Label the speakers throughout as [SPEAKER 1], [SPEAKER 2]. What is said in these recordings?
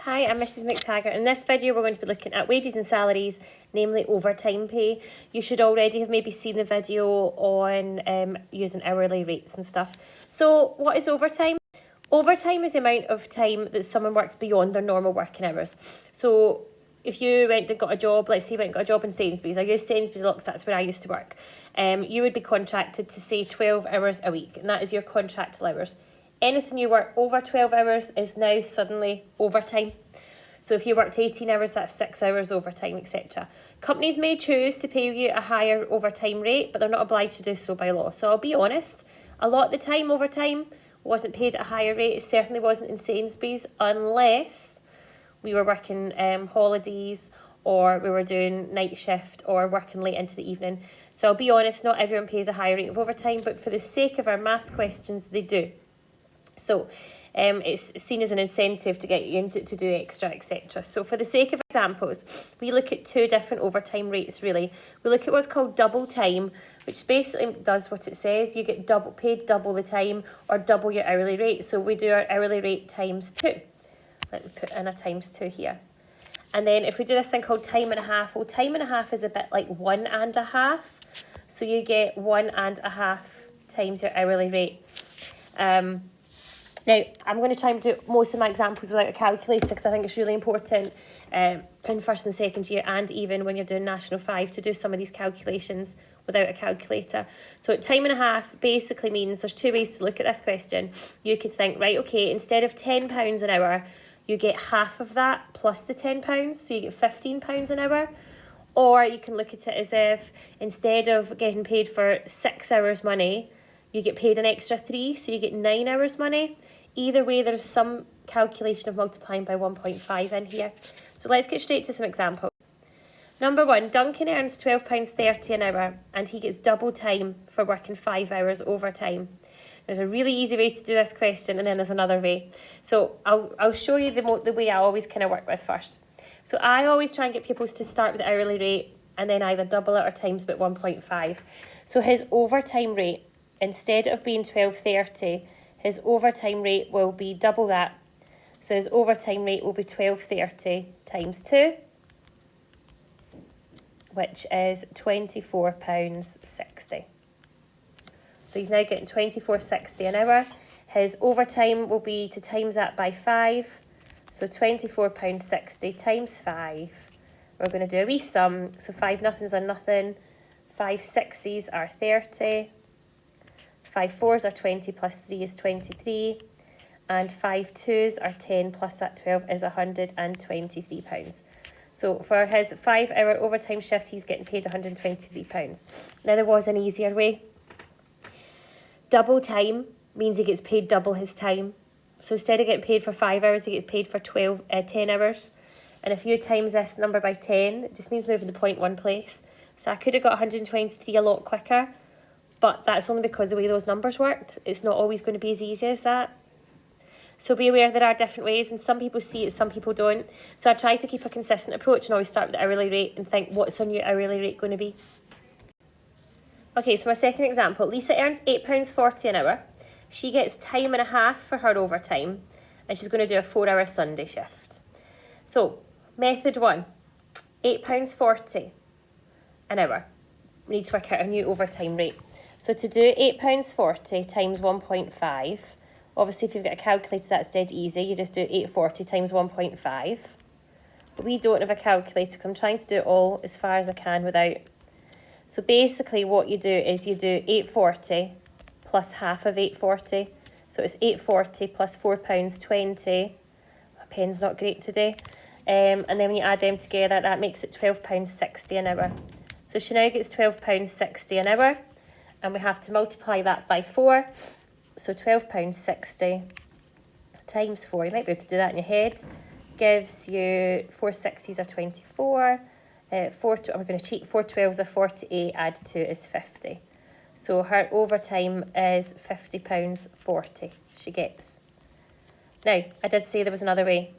[SPEAKER 1] Hi, I'm Mrs McTaggart. In this video we're going to be looking at wages and salaries, namely overtime pay. You should already have maybe seen the video on using hourly rates and stuff. So what is overtime? Overtime is the amount of time that someone works beyond their normal working hours. So if you went and got a job, let's say you went and got a job in Sainsbury's, I use Sainsbury's a lot because that's where I used to work. You would be contracted to say 12 hours a week, and that is your contracted hours. Anything you work over 12 hours is now suddenly overtime. So if you worked 18 hours, that's 6 hours overtime, etc. Companies may choose to pay you a higher overtime rate, but they're not obliged to do so by law. So I'll be honest, a lot of the time overtime wasn't paid at a higher rate. It certainly wasn't in Sainsbury's unless we were working holidays or we were doing night shift or working late into the evening. So I'll be honest, not everyone pays a higher rate of overtime, but for the sake of our maths questions, they do. So it's seen as an incentive to get you into to do extra, etc. So for the sake of examples, we look at two different overtime rates really. We look at what's called double time, which basically does what it says. You get paid double the time or double your hourly rate. So we do our hourly rate times 2. Let me put in a times 2 here. And then if we do this thing called time and a half, well, time and a half is a bit like 1.5. So you get 1.5 times your hourly rate. Now, I'm going to try and do most of my examples without a calculator because I think it's really important in first and second year and even when you're doing National 5 to do some of these calculations without a calculator. So time and a half basically means there's two ways to look at this question. You could think, right, okay, instead of £10 an hour, you get half of that plus the £10, so you get £15 an hour. Or you can look at it as if instead of getting paid for 6 hours money, you get paid an extra 3, so you get 9 hours money. Either way, there's some calculation of multiplying by 1.5 in here. So let's get straight to some examples. Number 1, Duncan earns £12.30 an hour and he gets double time for working 5 hours overtime. There's a really easy way to do this question and then there's another way. So I'll show you the way I always kind of work with first. So I always try and get people to start with the hourly rate and then either double it or times by 1.5. So his overtime rate, instead of being £12.30, his overtime rate will be double that. So his overtime rate will be £12.30 times 2, which is £24.60. So he's now getting £24.60 an hour. His overtime will be to times that by 5. So £24.60 times 5. We're going to do a wee sum. So 5 nothings are nothing. 5 sixes are 30. 5 fours are 20 plus 3 is 23. And 5 twos are 10 plus that 12 is £123. So for his 5 hour overtime shift, he's getting paid £123. Now there was an easier way. Double time means he gets paid double his time. So instead of getting paid for 5 hours, he gets paid for 10 hours. And if you times this number by 10, it just means moving the point one place. So I could have got 123 a lot quicker, but that's only because of the way those numbers worked. It's not always going to be as easy as that. So be aware there are different ways, and some people see it, some people don't. So I try to keep a consistent approach and always start with the hourly rate and think, what's our new hourly rate going to be? Okay, so my second example, Lisa earns £8.40 an hour. She gets time and a half for her overtime, and she's going to do a 4 hour Sunday shift. So, method 1, £8.40 an hour. We need to work out our new overtime rate. So to do £8.40 times 1.5, obviously if you've got a calculator that's dead easy, you just do £8.40 times 1.5. But we don't have a calculator because I'm trying to do it all as far as I can without. So basically what you do is you do £8.40 plus half of £8.40. So it's £8.40 plus £4.20. My pen's not great today. And then when you add them together, that makes it £12.60 an hour. So she now gets £12.60 an hour, and we have to multiply that by 4. So £12.60 times 4, you might be able to do that in your head, gives you 4 sixes are 24. I'm going to cheat, 4 12s are 48, add 2 is 50. So her overtime is £50.40 she gets. Now, I did say there was another way.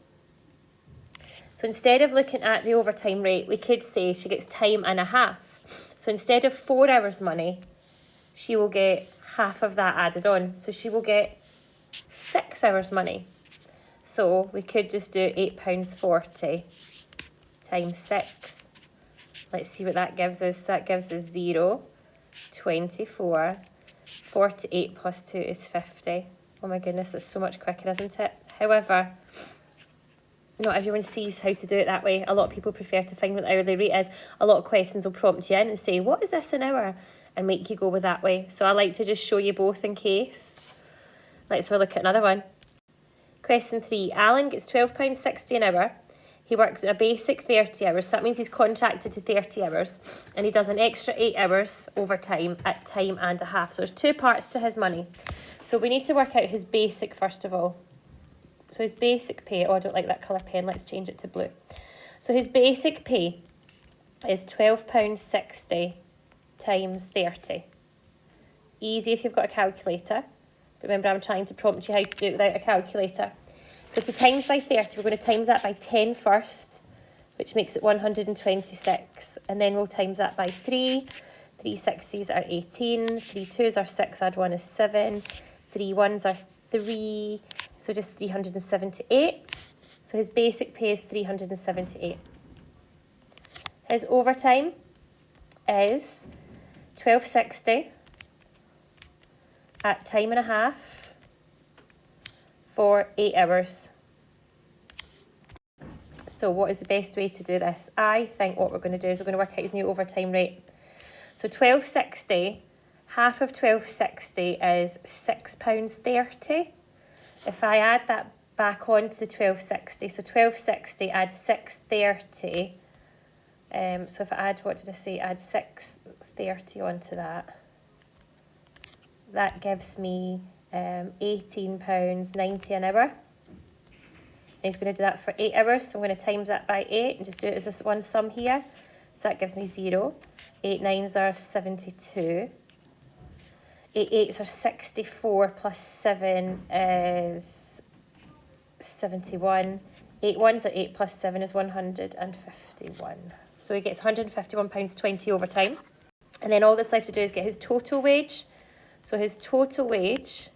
[SPEAKER 1] So instead of looking at the overtime rate, we could say she gets time and a half. So instead of 4 hours money, she will get half of that added on. So she will get 6 hours money. So we could just do £8.40 times 6. Let's see what that gives us. That gives us 0, 24, 48 plus 2 is 50. Oh my goodness, it's so much quicker, isn't it? However, not everyone sees how to do it that way. A lot of people prefer to find what the hourly rate is. A lot of questions will prompt you in and say, what is this an hour? And make you go with that way. So I like to just show you both in case. Let's have a look at another one. Question 3. Alan gets £12.60 an hour. He works a basic 30 hours, so that means he's contracted to 30 hours, and he does an extra 8 hours overtime at time and a half. So there's 2 parts to his money. So we need to work out his basic first of all. So his basic pay, oh, I don't like that colour pen, let's change it to blue. So his basic pay is £12.60 times 30. Easy if you've got a calculator. Remember, I'm trying to prompt you how to do it without a calculator. So to times by 30, we're going to times that by 10 first, which makes it 126. And then we'll times that by 3. 3 sixes are 18. 3 twos are 6, add 1 is 7. 3 ones are 3, so just 378. So his basic pay is 378. His overtime is £12.60 at time and a half for 8 hours. So what is the best way to do this? I think what we're going to do is we're going to work out his new overtime rate. So £12.60, half of £12.60 is £6.30. If I add that back onto the £12.60, so £12.60 add £6.30. So if I add, what did I say? Add £6.30 onto that. That gives me £18.90 an hour. And he's going to do that for 8 hours, so I'm going to times that by 8 and just do it as this one sum here. So that gives me 0. 8 nines are 72. 8 eights are 64 plus 7 is 71. 8 ones are 8 plus 7 is 151. So he gets £151.20 overtime. And then all that's left to do is get his total wage. So his total wage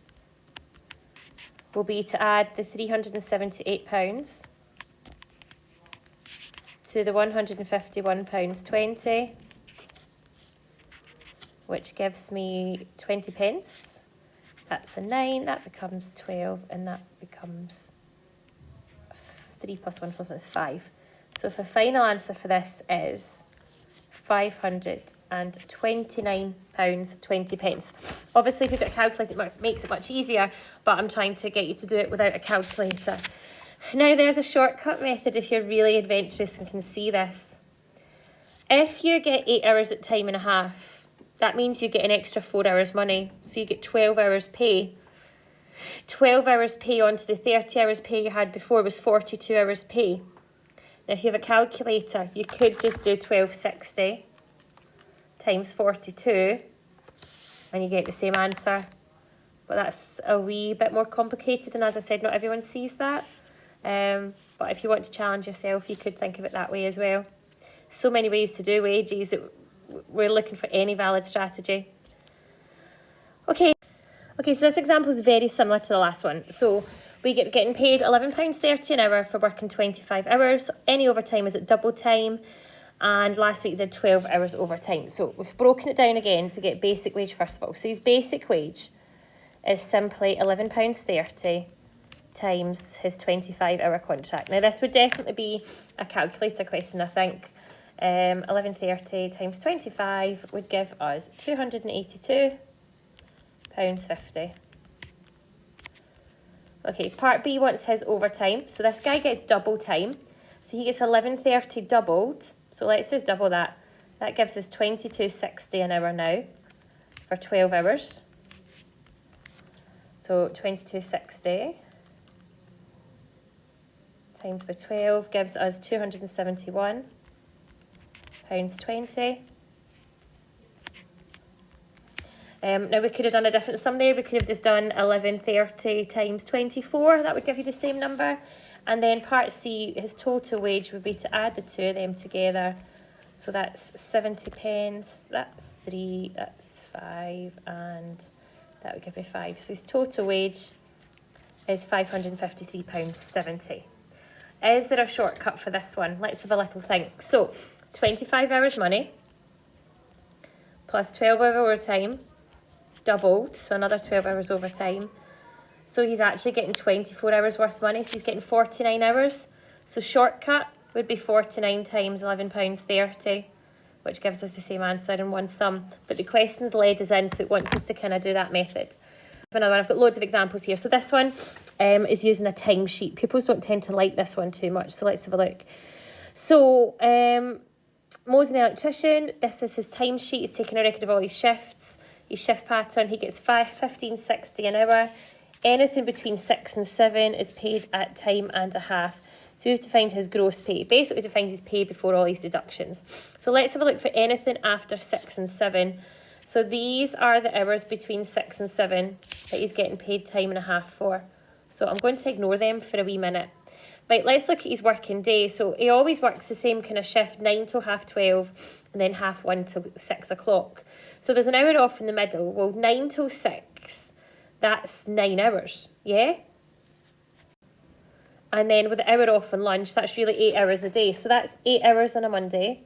[SPEAKER 1] will be to add the £378 to the £151.20, which gives me 20 pence. That's a 9, that becomes 12, and that becomes 3 plus 1 plus 1 is 5. So the final answer for this is £529.20. Obviously, if you've got a calculator, it makes it much easier, but I'm trying to get you to do it without a calculator. Now, there's a shortcut method if you're really adventurous and can see this. If you get 8 hours at time and a half, that means you get an extra 4 hours money, so you get 12 hours pay. 12 hours pay onto the 30 hours pay you had before was 42 hours pay. Now, if you have a calculator, you could just do £12.60 times 42 and you get the same answer. But that's a wee bit more complicated, and as I said, not everyone sees that. But if you want to challenge yourself, you could think of it that way as well. So many ways to do wages. We're looking for any valid strategy. Okay, so this example is very similar to the last one. So we get getting paid £11.30 an hour for working 25 hours. Any overtime is at double time. And last week did 12 hours overtime. So we've broken it down again to get basic wage first of all. So his basic wage is simply £11.30 times his 25-hour contract. Now this would definitely be a calculator question, I think. 11.30 times 25 would give us £282.50. Okay, part B wants his overtime. So this guy gets double time. So he gets 11.30 doubled. So let's just double that. That gives us £22.60 an hour now for 12 hours. So £22.60 times by 12 gives us £271.20. Now we could have done a different sum there. We could have just done 11.30 times 24. That would give you the same number. And then part C, his total wage would be to add the two of them together. So that's 70 pence, that's 3, that's 5, and that would give me 5. So his total wage is £553.70. Is there a shortcut for this one? Let's have a little think. So 25 hours money plus 12 hour overtime doubled, so another 12 hours overtime. So he's actually getting 24 hours worth of money, so he's getting 49 hours. So shortcut would be 49 times £11.30, which gives us the same answer in one sum. But the question's led us in, so it wants us to kind of do that method. Another one, I've got loads of examples here. So this one is using a timesheet. Pupils don't tend to like this one too much, so let's have a look. So Mo's an electrician. This is his timesheet. He's taking a record of all his shifts, his shift pattern. He gets £15.60 an hour. Anything between 6 and 7 is paid at time and a half. So we have to find his gross pay. Basically, to find his pay before all his deductions. So let's have a look for anything after 6 and 7. So these are the hours between 6 and 7 that he's getting paid time and a half for. So I'm going to ignore them for a wee minute. Right, let's look at his working day. So he always works the same kind of shift, 9 till 12:30, and then 1:30 till 6 o'clock. So there's an hour off in the middle. Well, 9 till 6, that's 9 hours, yeah? And then with the hour off and lunch, that's really 8 hours a day. So that's 8 hours on a Monday,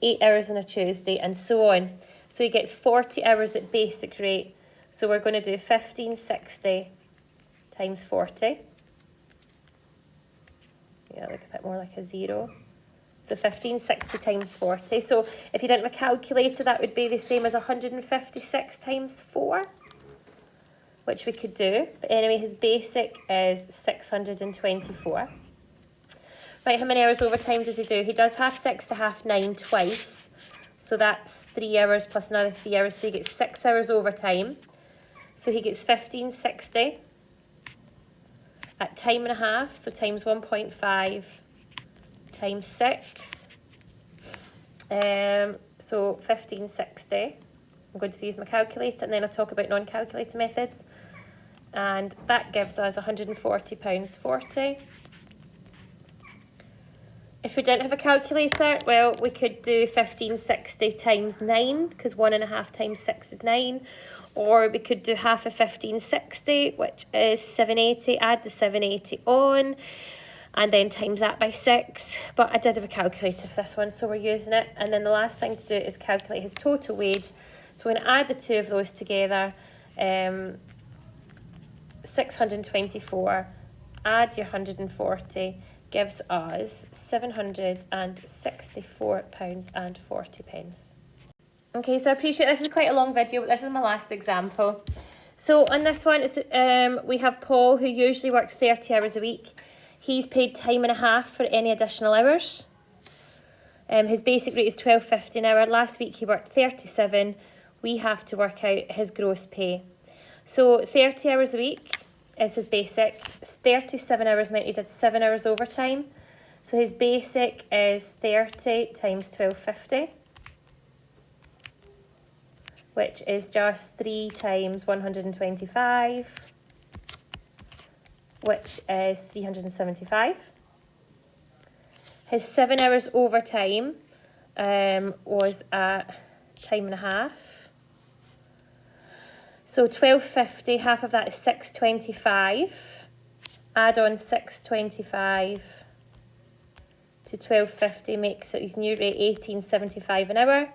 [SPEAKER 1] 8 hours on a Tuesday, and so on. So he gets 40 hours at basic rate. So we're going to do 1560 times 40. Yeah, look a bit more like a 0. So 1560 times 40. So if you didn't have a calculator, that would be the same as 156 times 4, which we could do. But anyway, his basic is 624. Right, how many hours overtime does he do? He does 6:30 to 9:30 twice. So that's 3 hours plus another 3 hours. So he gets 6 hours overtime. So he gets 1560 at time and a half. So times 1.5 times 6. So 1560. I'm going to use my calculator and then I'll talk about non-calculator methods. And that gives us £140.40. If we didn't have a calculator, well, we could do 1560 times 9, because 1.5 times 6 is 9. Or we could do half of 1560, which is 780. Add the 780 on, and then times that by 6. But I did have a calculator for this one, so we're using it. And then the last thing to do is calculate his total wage. So we're going to add the two of those together. 624, add your 140, gives us £764.40. Okay, so I appreciate this is quite a long video, but this is my last example. So on this one, it's, we have Paul, who usually works 30 hours a week. He's paid time and a half for any additional hours. His basic rate is £12.50 an hour. Last week he worked 37. We have to work out his gross pay. So 30 hours a week is his basic. 37 hours meant he did 7 hours overtime. So his basic is 30 times £12.50, which is just 3 times 125, which is 375. His 7 hours overtime was at time and a half. So 12.50, half of that is 6.25. Add on 6.25 to 12.50 makes it his new rate 18.75 an hour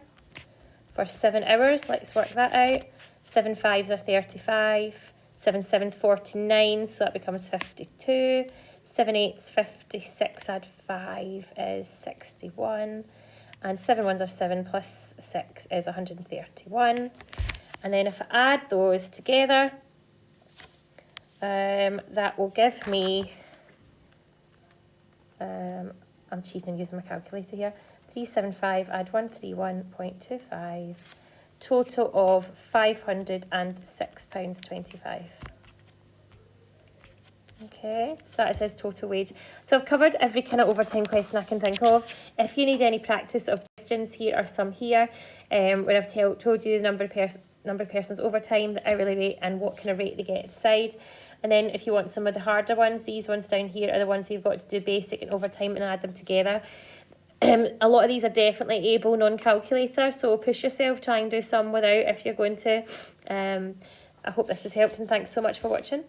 [SPEAKER 1] for 7 hours. Let's work that out. 7 5s are 35. 7 7s 49, so that becomes 52. 7 8s 56, add 5 is 61. And 7 1s are 7 plus 6 is 131. And then if I add those together, that will give me, I'm cheating and using my calculator here, 375, add 131.25, total of £506.25. Okay, so that is his total wage. So I've covered every kind of overtime question I can think of. If you need any practice of questions, here are some here, where I've told you the number of persons overtime, the hourly rate, and what kind of rate they get inside. And then if you want some of the harder ones, these ones down here are the ones where you've got to do basic and overtime and add them together. A lot of these are definitely able non-calculator, so push yourself, try and do some without if you're going to. I hope this has helped, and thanks so much for watching.